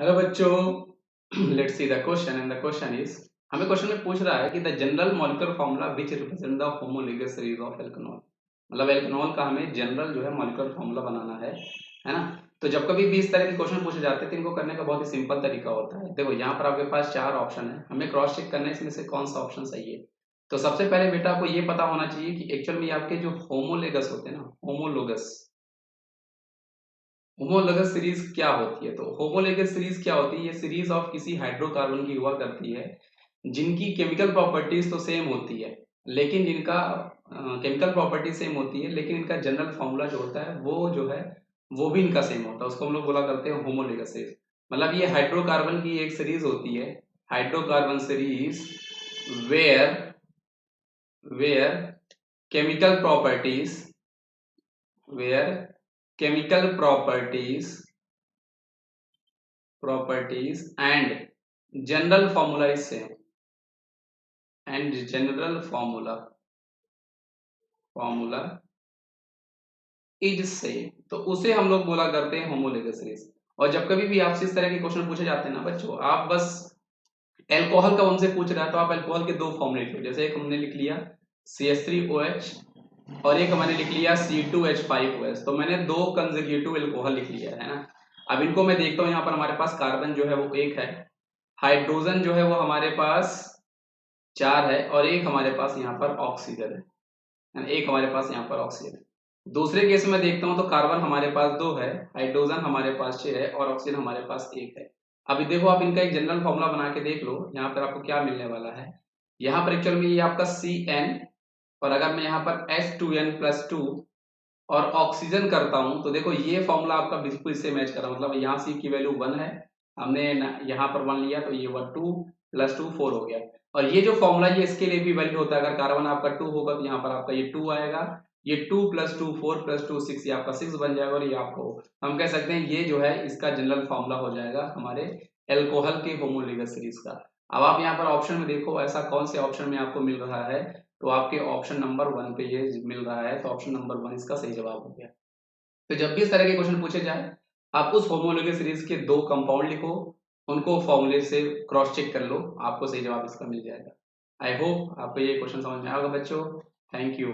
Hello बच्चों, let's see the question and the question is, हमें question में पूछ रहा है कि the general molecular formula which represent the homologous series of alkanol. मतलब एल्केनॉल का हमें जनरल जो है मॉलिक्यूलर फॉर्मूला बनाना है ना। तो जब कभी भी इस तरह के क्वेश्चन पूछे जाते हैं तो इनको करने का बहुत ही सिंपल तरीका होता है। देखो यहाँ पर आपके पास 4 ऑप्शन है, हमें क्रॉस चेक करना है इसमें से कौन सा ऑप्शन सही है। तो सबसे पहले बेटा आपको ये पता होना चाहिए कि एक्चुअल में आपके जो होमोलोगस होते हैं ना, होमोलोगस सीरीज क्या होती है। तो होमोलोगस सीरीज क्या होती है, ये सीरीज ऑफ किसी हाइड्रोकार्बन की हुआ करती है जिनकी केमिकल प्रॉपर्टीज तो सेम होती है, लेकिन जिनका केमिकल प्रॉपर्टी सेम होती है लेकिन इनका जनरल फॉर्मूला जो होता है वो जो है वो भी इनका सेम होता है। उसको हम लोग बोला करते हैं होमोलोगस सीरीज। मतलब ये हाइड्रोकार्बन की एक सीरीज होती है, hydrocarbon series where where chemical properties where chemical properties and general formula is same and general formula is same, तो उसे हम लोग बोला करते हैं होमोलोगस सीरीज। और जब कभी भी आपसे इस तरह के क्वेश्चन पूछे जाते हैं ना बच्चों, आप बस एल्कोहल का हमसे पूछ रहा है तो आप एल्कोहल के 2 फॉर्मूले लिख लो। जैसे एक हमने लिख लिया CH3OH और एक मैंने लिख लिया C2H5OH, तो मैंने 2 कंसेक्यूटिव एल्कोहल लिख लिया है ना। अब इनको मैं देखता हूँ, यहाँ पर हमारे पास कार्बन जो है वो 1 है, हाइड्रोजन जो है वो हमारे पास 4 है और एक हमारे पास यहाँ पर ऑक्सीजन है, एक हमारे पास यहाँ पर ऑक्सीजन है। दूसरे केस में देखता हूँ तो कार्बन हमारे पास 2 है, हाइड्रोजन हमारे पास 6 है और ऑक्सीजन हमारे पास 1 है। अभी देखो आप इनका एक जनरल फॉर्मूला बना के देख लो, यहाँ पर आपको क्या मिलने वाला है। यहाँ पर एक्चुअल में ये आपका CN, और अगर मैं यहाँ पर H2N+2 और ऑक्सीजन करता हूं तो देखो ये फॉर्मूला आपका बिल्कुल इससे मैच कर रहा है। मतलब यहाँ C की वैल्यू 1 है, हमने यहाँ पर 1 लिया तो ये 1 2 + 2 4 हो गया। और ये जो फॉर्मूला ये इसके लिए भी वैलिड होता है, अगर कार्बन आपका 2 होगा तो यहाँ पर आपका ये 2 आएगा, ये 2 + 2 4 + 2 6, ये आपका 6 बन जाएगा। और ये आपको हम कह सकते हैं ये जो है इसका जनरल फॉर्मूला हो जाएगा हमारे एल्कोहल के होमोलोगस सीरीज का। अब आप यहाँ पर ऑप्शन में देखो ऐसा कौन से ऑप्शन में आपको मिल रहा है, तो आपके ऑप्शन नंबर 1 पे ये मिल रहा है, तो ऑप्शन नंबर 1 इसका सही जवाब हो गया। तो जब भी इस तरह के क्वेश्चन पूछे जाए आप उस होमोलोगस सीरीज के 2 कंपाउंड लिखो, उनको फॉर्मूले से क्रॉस चेक कर लो, आपको सही जवाब इसका मिल जाएगा। आई होप आपको ये क्वेश्चन समझ में आएगा बच्चों। Thank you.